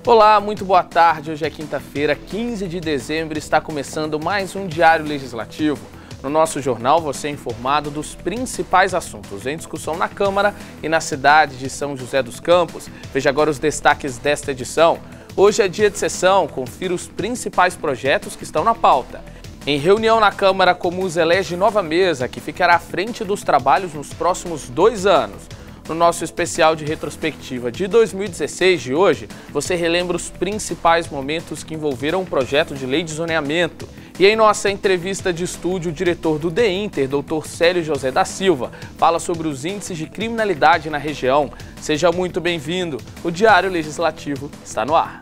Olá, muito boa tarde. Hoje é quinta-feira, 15 de dezembro, está começando mais um Diário Legislativo. No nosso jornal, você é informado dos principais assuntos em discussão na Câmara e na cidade de São José dos Campos. Veja agora os destaques desta edição. Hoje é dia de sessão, confira os principais projetos que estão na pauta. Em reunião na Câmara, a Comus elege nova mesa, que ficará à frente dos trabalhos nos próximos 2 anos. No nosso especial de retrospectiva de 2016 de hoje, você relembra os principais momentos que envolveram o projeto de lei de zoneamento. E em nossa entrevista de estúdio, o diretor do DEINTER, Dr. Célio José da Silva, fala sobre os índices de criminalidade na região. Seja muito bem-vindo. O Diário Legislativo está no ar.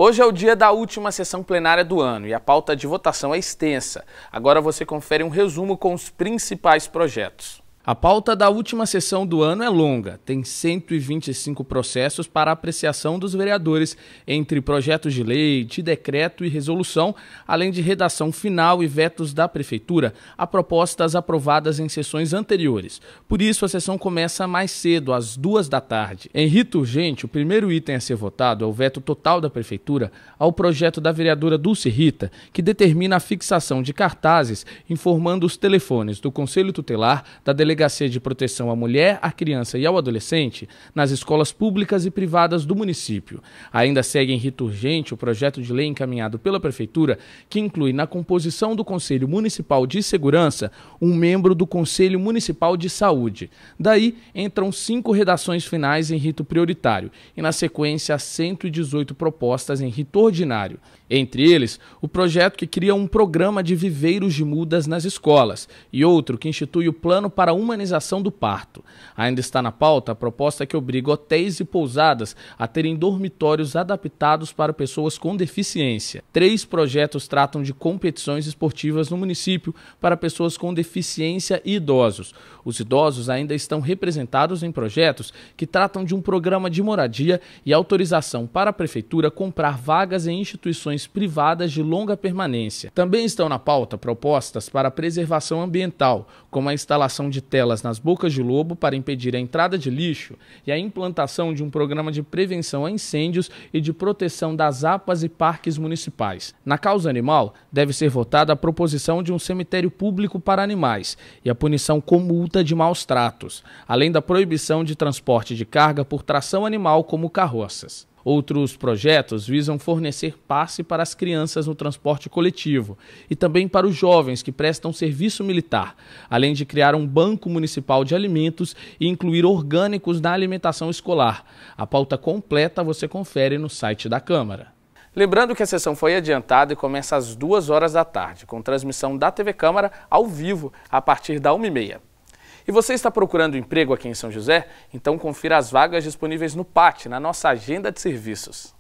Hoje é o dia da última sessão plenária do ano e a pauta de votação é extensa. Agora você confere um resumo com os principais projetos. A pauta da última sessão do ano é longa, tem 125 processos para apreciação dos vereadores, entre projetos de lei, de decreto e resolução, além de redação final e vetos da Prefeitura a propostas aprovadas em sessões anteriores. Por isso, a sessão começa mais cedo, às 2 da tarde. Em rito urgente, o primeiro item a ser votado é o veto total da Prefeitura ao projeto da vereadora Dulce Rita, que determina a fixação de cartazes informando os telefones do Conselho Tutelar, da Delegacia de Proteção à Mulher, à Criança e ao Adolescente nas escolas públicas e privadas do município. Ainda segue em rito urgente o projeto de lei encaminhado pela Prefeitura, que inclui na composição do Conselho Municipal de Segurança um membro do Conselho Municipal de Saúde. Daí entram 5 redações finais em rito prioritário e, na sequência, 118 propostas em rito ordinário. Entre eles, o projeto que cria um programa de viveiros de mudas nas escolas e outro que institui o plano para a humanização do parto. Ainda está na pauta a proposta que obriga hotéis e pousadas a terem dormitórios adaptados para pessoas com deficiência. 3 projetos tratam de competições esportivas no município para pessoas com deficiência e idosos. Os idosos ainda estão representados em projetos que tratam de um programa de moradia e autorização para a Prefeitura comprar vagas em instituições privadas de longa permanência. Também estão na pauta propostas para a preservação ambiental, como a instalação de telas nas bocas de lobo para impedir a entrada de lixo e a implantação de um programa de prevenção a incêndios e de proteção das APAs e parques municipais. Na causa animal, deve ser votada a proposição de um cemitério público para animais e a punição com multa de maus tratos, além da proibição de transporte de carga por tração animal como carroças. Outros projetos visam fornecer passe para as crianças no transporte coletivo e também para os jovens que prestam serviço militar, além de criar um banco municipal de alimentos e incluir orgânicos na alimentação escolar. A pauta completa você confere no site da Câmara. Lembrando que a sessão foi adiantada e começa às 2 horas da tarde, com transmissão da TV Câmara ao vivo a partir da 1h30. E você está procurando emprego aqui em São José? Então confira as vagas disponíveis no PAT, na nossa agenda de serviços.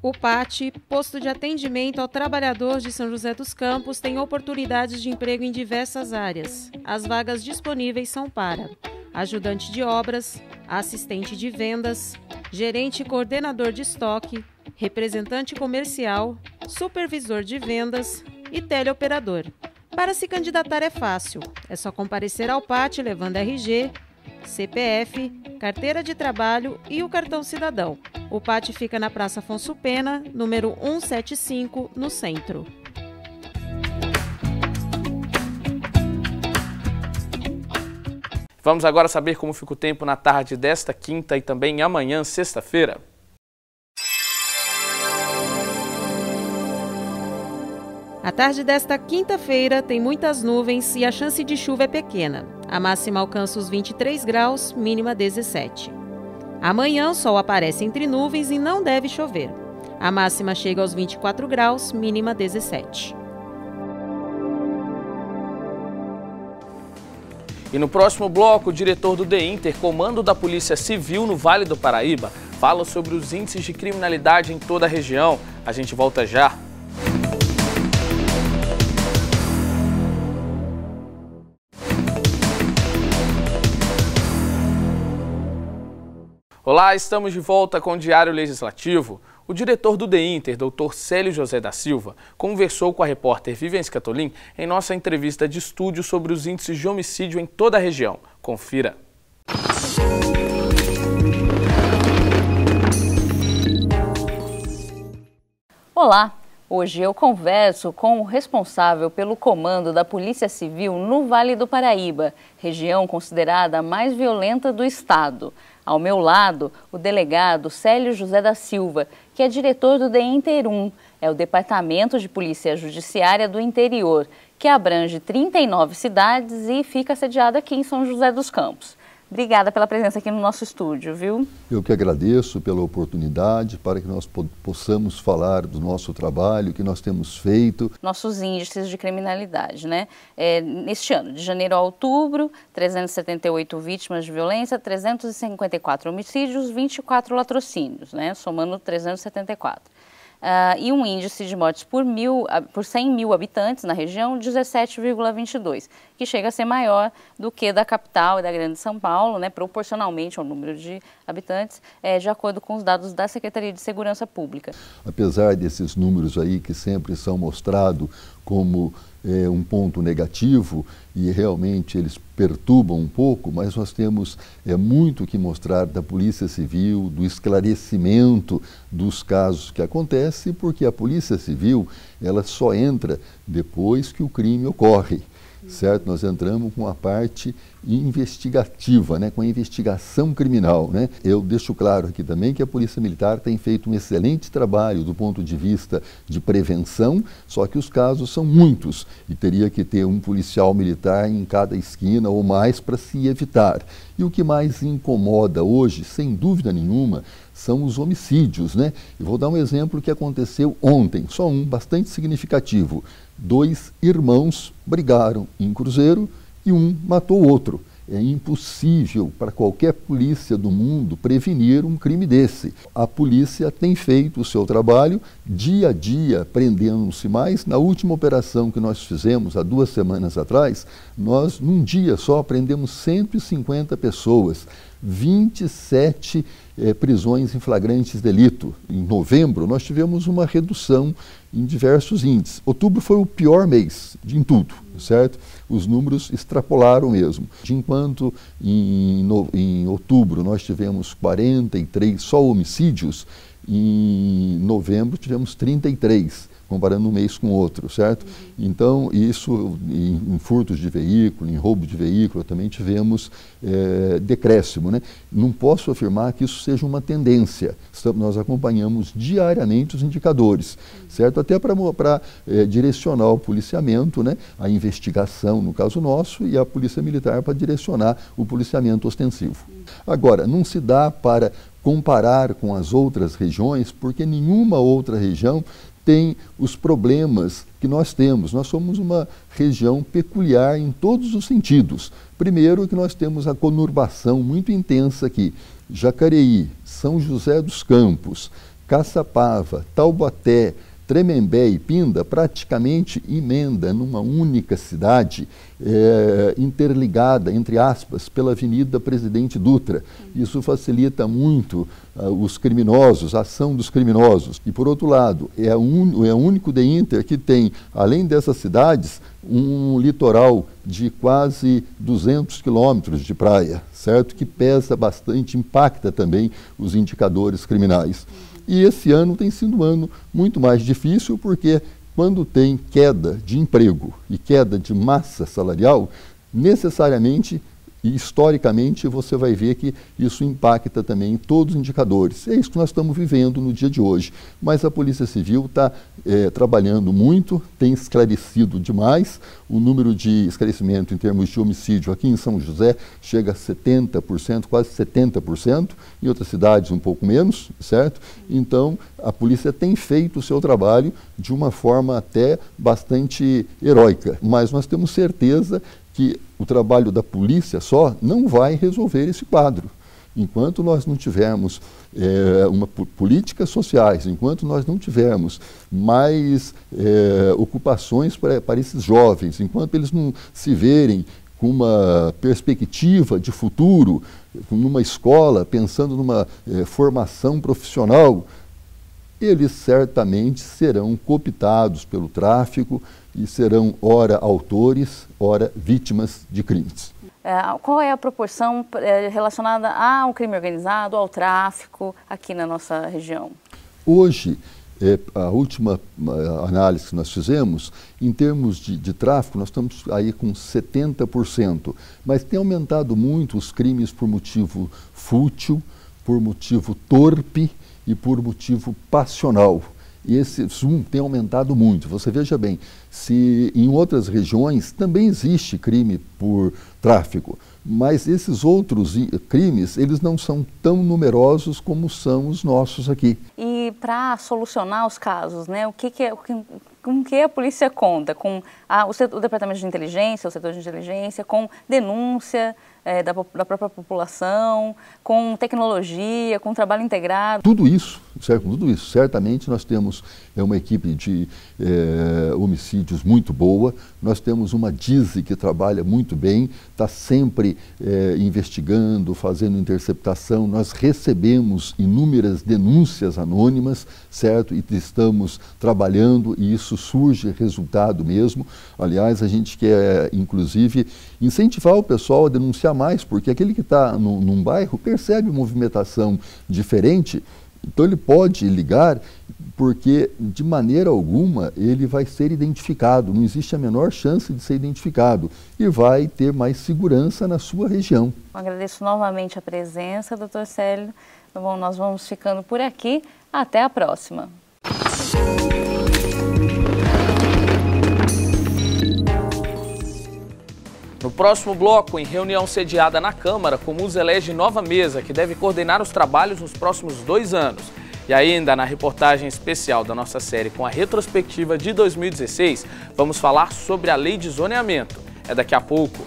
O PAT, Posto de Atendimento ao Trabalhador de São José dos Campos, tem oportunidades de emprego em diversas áreas. As vagas disponíveis são para ajudante de obras, assistente de vendas, gerente e coordenador de estoque, representante comercial, supervisor de vendas e teleoperador. Para se candidatar é fácil, é só comparecer ao PAT levando RG, CPF, carteira de trabalho e o cartão cidadão. O PAT fica na Praça Afonso Pena, número 175, no centro. Vamos agora saber como fica o tempo na tarde desta quinta e também amanhã, sexta-feira. A tarde desta quinta-feira tem muitas nuvens e a chance de chuva é pequena. A máxima alcança os 23 graus, mínima 17. Amanhã o sol aparece entre nuvens e não deve chover. A máxima chega aos 24 graus, mínima 17. E no próximo bloco, o diretor do DEINTER, Comando da Polícia Civil no Vale do Paraíba, fala sobre os índices de criminalidade em toda a região. A gente volta já. Olá, estamos de volta com o Diário Legislativo. O diretor do DEINTER, Dr. Célio José da Silva, conversou com a repórter Vivens Catolin em nossa entrevista de estúdio sobre os índices de homicídio em toda a região. Confira. Olá! Hoje eu converso com o responsável pelo comando da Polícia Civil no Vale do Paraíba, região considerada a mais violenta do estado. Ao meu lado, o delegado Célio José da Silva, que é diretor do DEINTER 1, é o Departamento de Polícia Judiciária do Interior, que abrange 39 cidades e fica sediado aqui em São José dos Campos. Obrigada pela presença aqui no nosso estúdio, viu? Eu que agradeço pela oportunidade para que nós possamos falar do nosso trabalho, que nós temos feito. Nossos índices de criminalidade, né? Neste ano, de janeiro a outubro, 378 vítimas de violência, 354 homicídios, 24 latrocínios, né? Somando 374. E um índice de mortes por 100 mil habitantes na região, 17,22, que chega a ser maior do que da capital e da Grande São Paulo, né, proporcionalmente ao número de habitantes, de acordo com os dados da Secretaria de Segurança Pública. Apesar desses números aí que sempre são mostrados como um ponto negativo, e realmente eles perturbam um pouco, mas nós temos muito que mostrar da Polícia Civil, do esclarecimento dos casos que acontecem, porque a Polícia Civil ela só entra depois que o crime ocorre. Certo? Nós entramos com a parte investigativa, né? Com a investigação criminal, né? Eu deixo claro aqui também que a Polícia Militar tem feito um excelente trabalho do ponto de vista de prevenção, só que os casos são muitos e teria que ter um policial militar em cada esquina ou mais para se evitar. E o que mais incomoda hoje, sem dúvida nenhuma, são os homicídios, né? Eu vou dar um exemplo que aconteceu ontem, só um, bastante significativo. 2 irmãos brigaram em Cruzeiro e um matou o outro. É impossível para qualquer polícia do mundo prevenir um crime desse. A polícia tem feito o seu trabalho dia a dia, prendendo-se mais. Na última operação que nós fizemos, há 2 semanas atrás, nós, num dia só, prendemos 150 pessoas, 27 prisões em flagrantes delito. Em novembro, nós tivemos uma redução em diversos índices. Outubro foi o pior mês em tudo, certo? Os números extrapolaram mesmo. Enquanto em outubro nós tivemos 43 só homicídios, em novembro tivemos 33, comparando um mês com o outro, certo? Então, isso em furtos de veículo, em roubo de veículo, também tivemos decréscimo, né? Não posso afirmar que isso seja uma tendência. Nós acompanhamos diariamente os indicadores, certo? Até para direcionar o policiamento, né? A investigação, no caso nosso, e a Polícia Militar para direcionar o policiamento ostensivo. Agora, não se dá para comparar com as outras regiões, porque nenhuma outra região tem os problemas que nós temos. Nós somos uma região peculiar em todos os sentidos. Primeiro que nós temos a conurbação muito intensa aqui. Jacareí, São José dos Campos, Caçapava, Taubaté, Tremembé e Pinda praticamente emenda numa única cidade, interligada, entre aspas, pela Avenida Presidente Dutra. Isso facilita muito os criminosos, a ação dos criminosos. E, por outro lado, é o único DEINTER que tem, além dessas cidades, um litoral de quase 200 quilômetros de praia, certo? Que pesa bastante, impacta também os indicadores criminais. E esse ano tem sido um ano muito mais difícil, porque quando tem queda de emprego e queda de massa salarial, necessariamente e historicamente você vai ver que isso impacta também em todos os indicadores. É isso que nós estamos vivendo no dia de hoje. Mas a Polícia Civil está trabalhando muito, tem esclarecido demais. O número de esclarecimento em termos de homicídio aqui em São José chega a 70%, quase 70%, em outras cidades um pouco menos, certo? Então, a polícia tem feito o seu trabalho de uma forma até bastante heróica. Mas nós temos certeza que o trabalho da polícia só não vai resolver esse quadro. Enquanto nós não tivermos políticas sociais, enquanto nós não tivermos mais ocupações para esses jovens, enquanto eles não se verem com uma perspectiva de futuro, numa escola, pensando numa formação profissional, eles certamente serão cooptados pelo tráfico e serão ora autores, ora vítimas de crimes. Qual é a proporção relacionada ao crime organizado, ao tráfico aqui na nossa região? Hoje, a última análise que nós fizemos, em termos de tráfico, nós estamos aí com 70%, mas tem aumentado muito os crimes por motivo fútil, por motivo torpe e por motivo passional. E esse zoom tem aumentado muito. Você veja bem, se em outras regiões também existe crime por tráfico, mas esses outros crimes, eles não são tão numerosos como são os nossos aqui. E para solucionar os casos, né, com que a polícia conta? Com o departamento de inteligência, o setor de inteligência, com denúncia da própria população, com tecnologia, com trabalho integrado? Tudo isso, certo? Tudo isso. Certamente nós temos uma equipe de homicídios muito boa, nós temos uma DISE que trabalha muito bem, está sempre investigando, fazendo interceptação, nós recebemos inúmeras denúncias anônimas, certo? E estamos trabalhando e isso surge resultado mesmo. Aliás, a gente quer, inclusive, incentivar o pessoal a denunciar mais, porque aquele que está num bairro percebe movimentação diferente, então ele pode ligar, porque de maneira alguma ele vai ser identificado, não existe a menor chance de ser identificado e vai ter mais segurança na sua região. Eu agradeço novamente a presença, doutor Célio. Bom, nós vamos ficando por aqui, até a próxima. No próximo bloco, em reunião sediada na Câmara, a Comusa elege nova mesa que deve coordenar os trabalhos nos próximos 2 anos. E ainda na reportagem especial da nossa série com a retrospectiva de 2016, vamos falar sobre a lei de zoneamento. É daqui a pouco.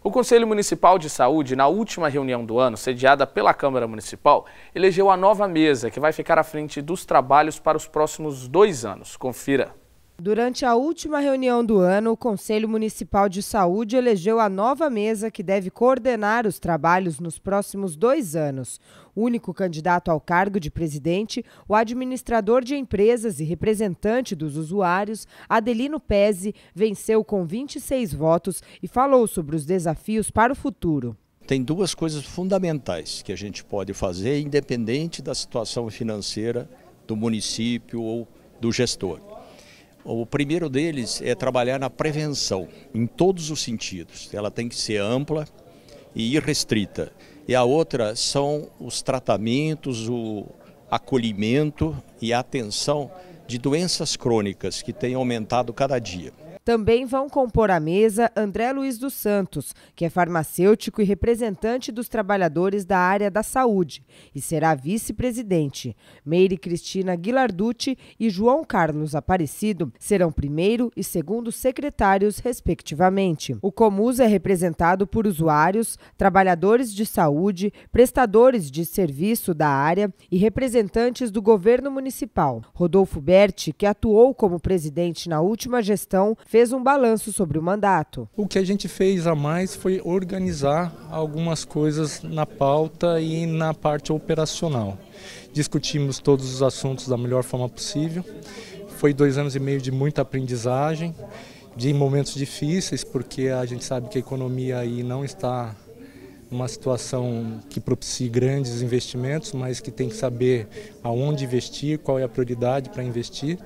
O Conselho Municipal de Saúde, na última reunião do ano, sediada pela Câmara Municipal, elegeu a nova mesa que vai ficar à frente dos trabalhos para os próximos 2 anos. Confira. Durante a última reunião do ano, o Conselho Municipal de Saúde elegeu a nova mesa que deve coordenar os trabalhos nos próximos 2 anos. O único candidato ao cargo de presidente, o administrador de empresas e representante dos usuários, Adelino Pezzi, venceu com 26 votos e falou sobre os desafios para o futuro. Tem 2 coisas fundamentais que a gente pode fazer, independente da situação financeira do município ou do gestor. O primeiro deles é trabalhar na prevenção, em todos os sentidos. Ela tem que ser ampla e irrestrita. E a outra são os tratamentos, o acolhimento e a atenção de doenças crônicas que têm aumentado cada dia. Também vão compor a mesa André Luiz dos Santos, que é farmacêutico e representante dos trabalhadores da área da saúde, e será vice-presidente. Meire Cristina Guilarducci e João Carlos Aparecido serão primeiro e segundo secretários, respectivamente. O Comusa é representado por usuários, trabalhadores de saúde, prestadores de serviço da área e representantes do governo municipal. Rodolfo Berti, que atuou como presidente na última gestão, fez um balanço sobre o mandato. O que a gente fez a mais foi organizar algumas coisas na pauta e na parte operacional. Discutimos todos os assuntos da melhor forma possível. Foi 2 anos e meio de muita aprendizagem, de momentos difíceis, porque a gente sabe que a economia aí não está numa situação que propicie grandes investimentos, mas que tem que saber aonde investir, qual é a prioridade para investir.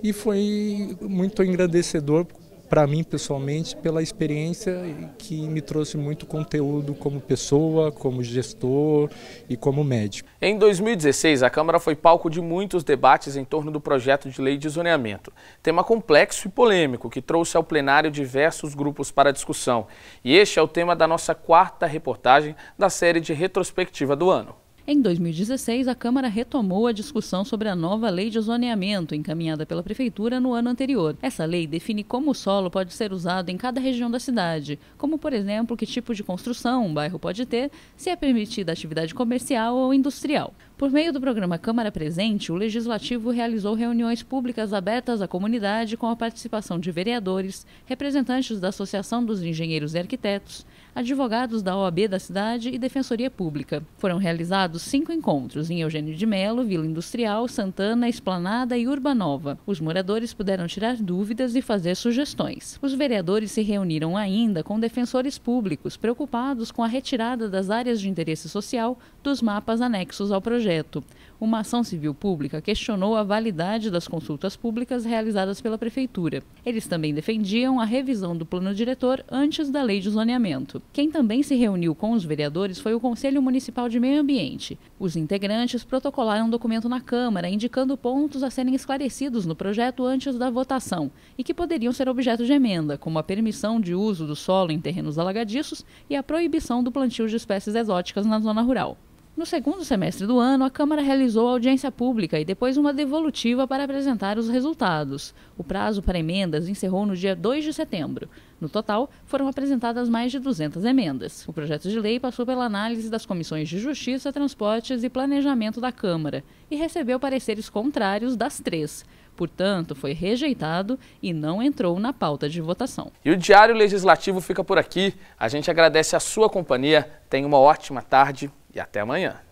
E foi muito engrandecedor para mim pessoalmente pela experiência que me trouxe muito conteúdo como pessoa, como gestor e como médico. Em 2016, a Câmara foi palco de muitos debates em torno do projeto de lei de zoneamento. Tema complexo e polêmico que trouxe ao plenário diversos grupos para discussão. E este é o tema da nossa 4ª reportagem da série de retrospectiva do ano. Em 2016, a Câmara retomou a discussão sobre a nova lei de zoneamento, encaminhada pela Prefeitura no ano anterior. Essa lei define como o solo pode ser usado em cada região da cidade, como, por exemplo, que tipo de construção um bairro pode ter, se é permitida atividade comercial ou industrial. Por meio do programa Câmara Presente, o Legislativo realizou reuniões públicas abertas à comunidade com a participação de vereadores, representantes da Associação dos Engenheiros e Arquitetos, advogados da OAB da cidade e Defensoria Pública. Foram realizados 5 encontros em Eugênio de Melo, Vila Industrial, Santana, Esplanada e Urbanova. Os moradores puderam tirar dúvidas e fazer sugestões. Os vereadores se reuniram ainda com defensores públicos preocupados com a retirada das áreas de interesse social dos mapas anexos ao projeto. Uma ação civil pública questionou a validade das consultas públicas realizadas pela Prefeitura. Eles também defendiam a revisão do plano diretor antes da lei de zoneamento. Quem também se reuniu com os vereadores foi o Conselho Municipal de Meio Ambiente. Os integrantes protocolaram um documento na Câmara indicando pontos a serem esclarecidos no projeto antes da votação e que poderiam ser objeto de emenda, como a permissão de uso do solo em terrenos alagadiços e a proibição do plantio de espécies exóticas na zona rural. No segundo semestre do ano, a Câmara realizou audiência pública e depois uma devolutiva para apresentar os resultados. O prazo para emendas encerrou no dia 2 de setembro. No total, foram apresentadas mais de 200 emendas. O projeto de lei passou pela análise das comissões de Justiça, Transportes e Planejamento da Câmara e recebeu pareceres contrários das 3. Portanto, foi rejeitado e não entrou na pauta de votação. E o Diário Legislativo fica por aqui. A gente agradece a sua companhia. Tenha uma ótima tarde e até amanhã.